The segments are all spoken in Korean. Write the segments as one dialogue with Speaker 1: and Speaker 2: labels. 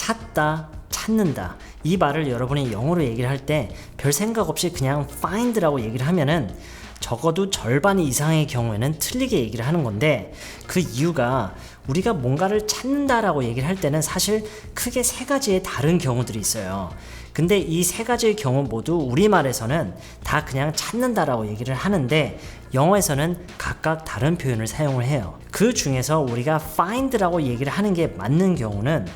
Speaker 1: 찾다, 찾는다. 이 말을 여러분이 영어로 얘기를 할 때 별 생각 없이 그냥 find라고 얘기를 하면은 적어도 절반 이상의 경우에는 틀리게 얘기를 하는 건데, 그 이유가 우리가 뭔가를 찾는다라고 얘기를 할 때는 사실 크게 세 가지의 다른 경우들이 있어요. 근데 이 세 가지의 경우 모두 우리말에서는 다 그냥 찾는다라고 얘기를 하는데, 영어에서는 각각 다른 표현을 사용을 해요. 그 중에서 우리가 find라고 얘기를 하는 게 맞는 경우는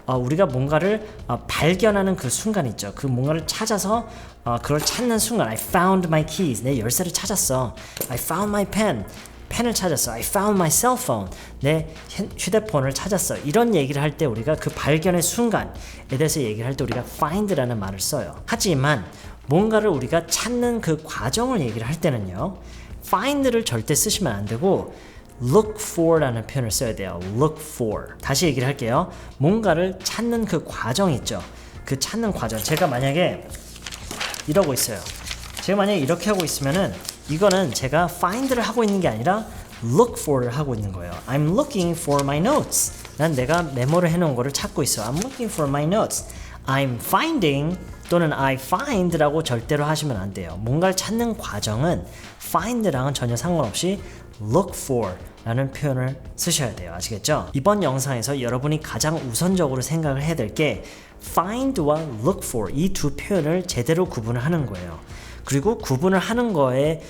Speaker 1: 우리가 뭔가를 발견하는 그 순간 있죠. 그 뭔가를 찾아서 그걸 찾는 순간, I found my keys. 내 열쇠를 찾았어. I found my pen. 펜을 찾았어. I found my cell phone. 내 휴대폰을 찾았어. 이런 얘기를 할 때 우리가 그 발견의 순간에 대해서 얘기를 할 때 우리가 find라는 말을 써요. 하지만 뭔가를 우리가 찾는 그 과정을 얘기를 할 때는요, find를 절대 쓰시면 안 되고 look for라는 표현을 써야 돼요. look for. 다시 얘기를 할게요. 뭔가를 찾는 그 과정 있죠. 그 찾는 과정. 제가 만약에 이러고 있어요. 제가 만약에 이렇게 하고 있으면은 이거는 제가 find를 하고 있는 게 아니라 look for를 하고 있는 거예요. I'm looking for my notes. 난 내가 메모를 해놓은 거를 찾고 있어. I'm looking for my notes. I'm finding 또는 I find라고 절대로 하시면 안 돼요. 뭔가를 찾는 과정은 find랑은 전혀 상관없이 look for 라는 표현을 쓰셔야 돼요. 아시겠죠? 이번 영상에서 여러분이 가장 우선적으로 생각을 해야 될 게 find와 look for 이 두 표현을 제대로 구분을 하는 거예요. 그리고 구분을 하는 거에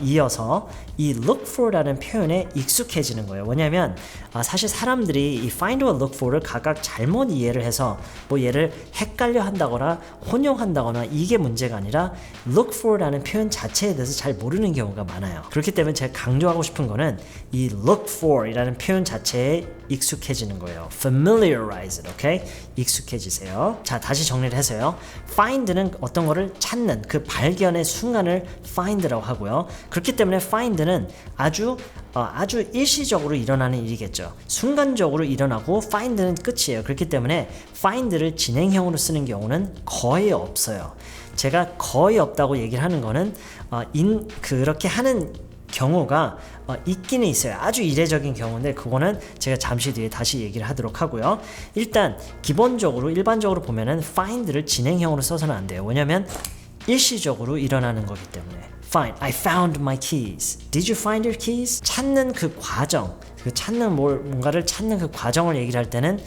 Speaker 1: 이어서 이 look for라는 표현에 익숙해지는 거예요. 왜냐하면 사실 사람들이 이 find와 look for를 각각 잘못 이해를 해서 뭐 얘를 헷갈려 한다거나 혼용한다거나 이게 문제가 아니라 look for라는 표현 자체에 대해서 잘 모르는 경우가 많아요. 그렇기 때문에 제가 강조하고 싶은 거는 이 look for이라는 표현 자체에 익숙해지는 거예요. familiarize it, okay? 익숙해지세요. 자, 다시 정리를 해서요. find는 어떤 거를 찾는 그 발견의 순간을 find라고 하고요. 그렇기 때문에 find는 아주 일시적으로 일어나는 일이겠죠. 순간적으로 일어나고 find는 끝이에요. 그렇기 때문에 find를 진행형으로 쓰는 경우는 거의 없어요. 제가 거의 없다고 얘기를 하는 거는 그렇게 하는 경우가 있기는 있어요. 아주 이례적인 경우인데 그거는 제가 잠시 뒤에 다시 얘기를 하도록 하고요. 일단 기본적으로 일반적으로 보면은 find를 진행형으로 써서는 안 돼요. 왜냐면 일시적으로 일어나는 거기 때문에. Find. I found my keys. Did you find your keys? 찾는 그 과정, 그 찾는 뭔가를 찾는 그 과정을 얘기를 할 때는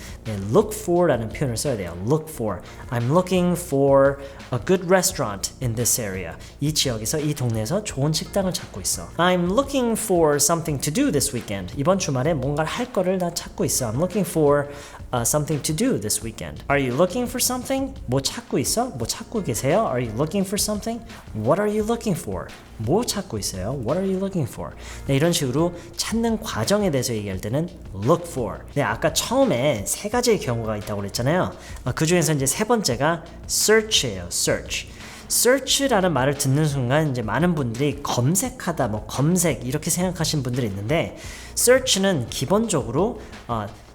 Speaker 1: look for라는 표현을 써야 돼요. Look for. I'm looking for a good restaurant in this area. 이 지역에서, 이 동네에서 좋은 식당을 찾고 있어. I'm looking for something to do this weekend. 이번 주말에 뭔가를 할 거를 나 찾고 있어. I'm looking for something to do this weekend. Are you looking for something? 뭐 찾고 있어? 뭐 찾고 계세요? Are you looking for something? What are you looking for? 뭐 찾고 있어요? What are you looking for? 네, 이런 식으로 찾는 과정에 대해서 얘기할 때는 look for. 네, 아까 처음에 세 가지의 경우가 있다고 그랬잖아요. 그 중에서 이제 세 번째가 search예요. search. search라는 말을 듣는 순간 이제 많은 분들이 검색하다, 뭐 검색 이렇게 생각하시는 분들이 있는데 search는 기본적으로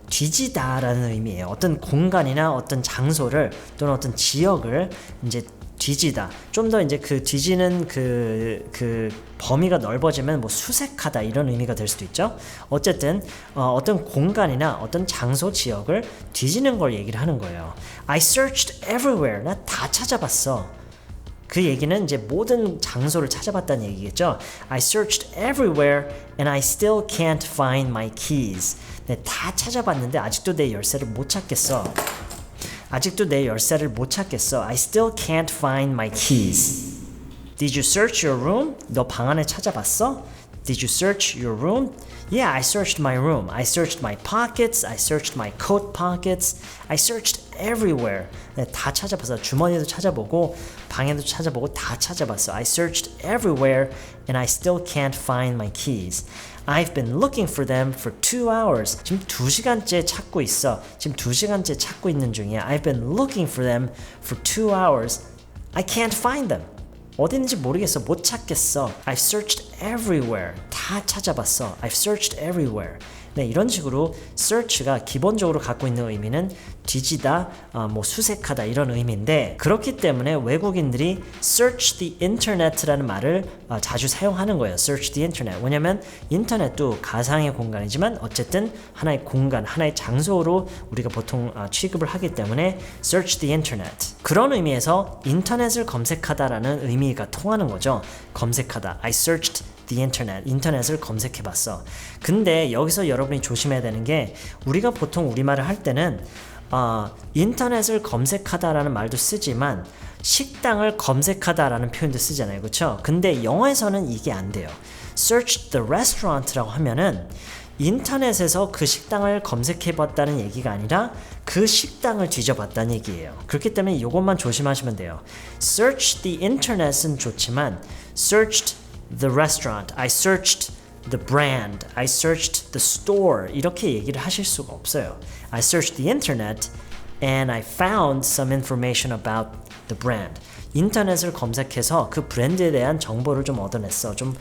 Speaker 1: 뒤지다라는 의미예요. 어떤 공간이나 어떤 장소를 또는 어떤 지역을 이제 뒤지다. 좀 더 이제 그 뒤지는 그 범위가 넓어지면 뭐 수색하다 이런 의미가 될 수도 있죠. 어쨌든 어떤 공간이나 어떤 장소 지역을 뒤지는 걸 얘기를 하는 거예요. I searched everywhere. 나 다 찾아봤어. 그 얘기는 이제 모든 장소를 찾아봤다는 얘기겠죠. I searched everywhere and I still can't find my keys. 네, 다 찾아봤는데 아직도 내 열쇠를 못 찾겠어. 아직도 내 열쇠를 못 찾겠어. I still can't find my keys. Did you search your room? 너 방 안에 찾아봤어? Did you search your room? Yeah, I searched my room. I searched my pockets. I searched my coat pockets. I searched everywhere. 네, 다 찾아봤어. 주머니도 찾아보고 방에도 찾아보고 다 찾아봤어. I searched everywhere and I still can't find my keys. I've been looking for them for 2 hours. 지금 2시간째 찾고 있어. 지금 2시간째 찾고 있는 중이야. I've been looking for them for 2 hours. I can't find them. 어디 있는지 모르겠어. 못 찾겠어. I've searched everywhere. 다 찾아봤어. I've searched everywhere. 네, 이런 식으로 search가 기본적으로 갖고 있는 의미는 뒤지다, 뭐 수색하다 이런 의미인데 그렇기 때문에 외국인들이 search the internet라는 말을 자주 사용하는 거예요. search the internet. 왜냐면 인터넷도 가상의 공간이지만 어쨌든 하나의 공간, 하나의 장소로 우리가 보통 취급을 하기 때문에 search the internet. 그런 의미에서 인터넷을 검색하다라는 의미가 통하는 거죠. 검색하다. I searched the internet. 인터넷을 검색해봤어. 근데 여기서 여러분이 조심해야 되는 게 우리가 보통 우리말을 할 때는 인터넷을 검색하다라는 말도 쓰지만 식당을 검색하다라는 표현도 쓰잖아요. 그렇죠? 근데 영어에서는 이게 안 돼요. Search the restaurant라고 하면은 인터넷에서 그 식당을 검색해봤다는 얘기가 아니라 그 식당을 뒤져봤다는 얘기예요. 그렇기 때문에 이것만 조심하시면 돼요. Search the internet은 좋지만 searched the restaurant, I searched the brand, I searched the store 이렇게 얘기를 하실 수가 없어요. I searched the internet and I found some information about the brand. 인터넷을 검색해서 그 브랜드에 대한 정보를 좀 얻어냈어. 좀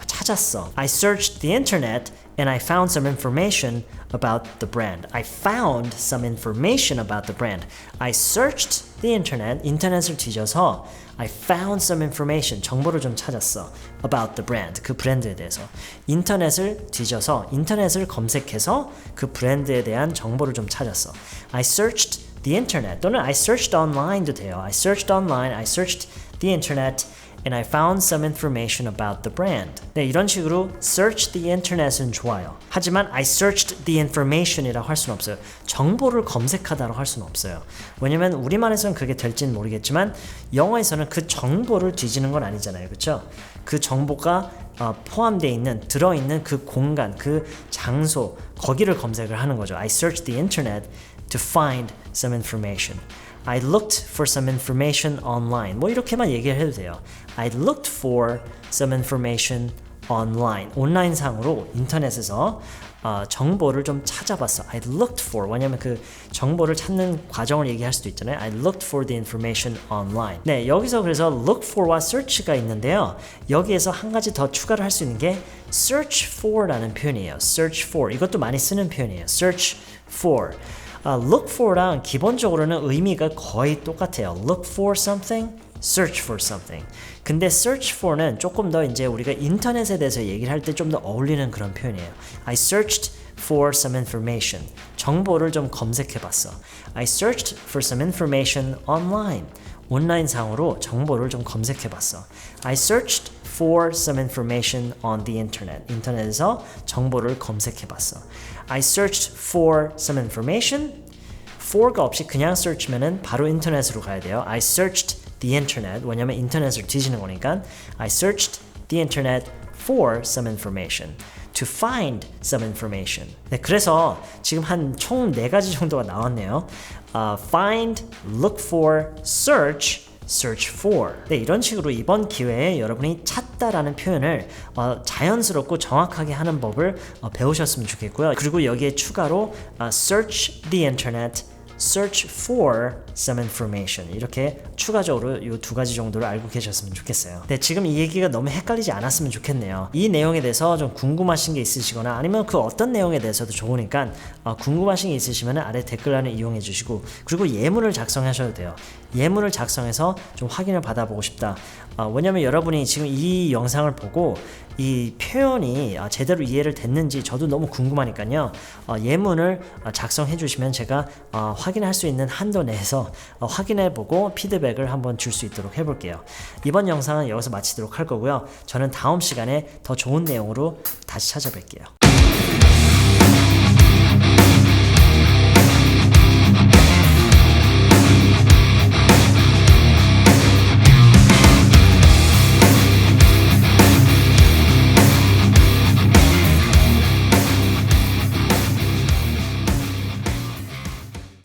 Speaker 1: 찾았어. I searched the internet and I found some information about the brand. I found some information about the brand. I searched the internet, 인터넷을 뒤져서 I found some information, 정보를 좀 찾았어. about the brand, 그 브랜드에 대해서. 인터넷을 뒤져서, 인터넷을 검색해서 그 브랜드에 대한 정보를 좀 찾았어. I searched the internet 또는 I searched online도 돼요. I searched online, I searched the internet and I found some information about the brand. 네, 이런 식으로 search the internet은 좋아요. 하지만 I searched the information이라고 할 수는 없어요. 정보를 검색하다라고 할 수는 없어요. 왜냐면 우리말에서는 그게 될지는 모르겠지만 영어에서는 그 정보를 뒤지는 건 아니잖아요. 그렇죠? 그 정보가 포함되어 있는, 들어있는 그 공간, 그 장소, 거기를 검색을 하는 거죠. I searched the internet to find some information. I looked for some information online. 뭐 이렇게만 얘기를 해도 돼요. I looked for some information online. 온라인상으로 인터넷에서 정보를 좀 찾아봤어. I looked for. 왜냐면 그 정보를 찾는 과정을 얘기할 수도 있잖아요. I looked for the information online. 네, 여기서 그래서 look for와 search가 있는데요. 여기에서 한 가지 더 추가를 할 수 있는 게 search for라는 표현이에요. search for. 이것도 많이 쓰는 표현이에요. search for. look for랑 기본적으로는 의미가 거의 똑같아요. look for something, search for something. 근데 search for는 조금 더 이제 우리가 인터넷에 대해서 얘기를 할 때 좀 더 어울리는 그런 표현이에요. I searched for some information. 정보를 좀 검색해봤어. I searched for some information online. 온라인상으로 정보를 좀 검색해봤어. I searched for some information on the internet. 인터넷에서 정보를 검색해봤어. I searched for some information. for가 없이 그냥 search면은 바로 인터넷으로 가야 돼요. I searched the internet. 왜냐면 인터넷을 뒤지는 거니까. I searched the internet for some information. To find some information. 네, 그래서 지금 한 총 4가지 정도가 나왔네요. Find, look for, search, search for. 네, 이런 식으로 이번 기회에 여러분이 찾다라는 표현을 자연스럽고 정확하게 하는 법을 배우셨으면 좋겠고요. 그리고 여기에 추가로 search the internet, search for some information 이렇게 추가적으로 이 2가지 정도를 알고 계셨으면 좋겠어요. 네, 지금 이 얘기가 너무 헷갈리지 않았으면 좋겠네요. 이 내용에 대해서 좀 궁금하신 게 있으시거나 아니면 그 어떤 내용에 대해서도 좋으니까 궁금하신 게 있으시면 아래 댓글란을 이용해 주시고 그리고 예문을 작성하셔도 돼요. 예문을 작성해서 좀 확인을 받아보고 싶다. 왜냐면 여러분이 지금 이 영상을 보고 이 표현이 제대로 이해를 됐는지 저도 너무 궁금하니까요. 예문을 작성해 주시면 제가 확인할 수 있는 한도 내에서 확인해 보고 피드백을 한번 줄 수 있도록 해볼게요. 이번 영상은 여기서 마치도록 할 거고요. 저는 다음 시간에 더 좋은 내용으로 다시 찾아뵐게요.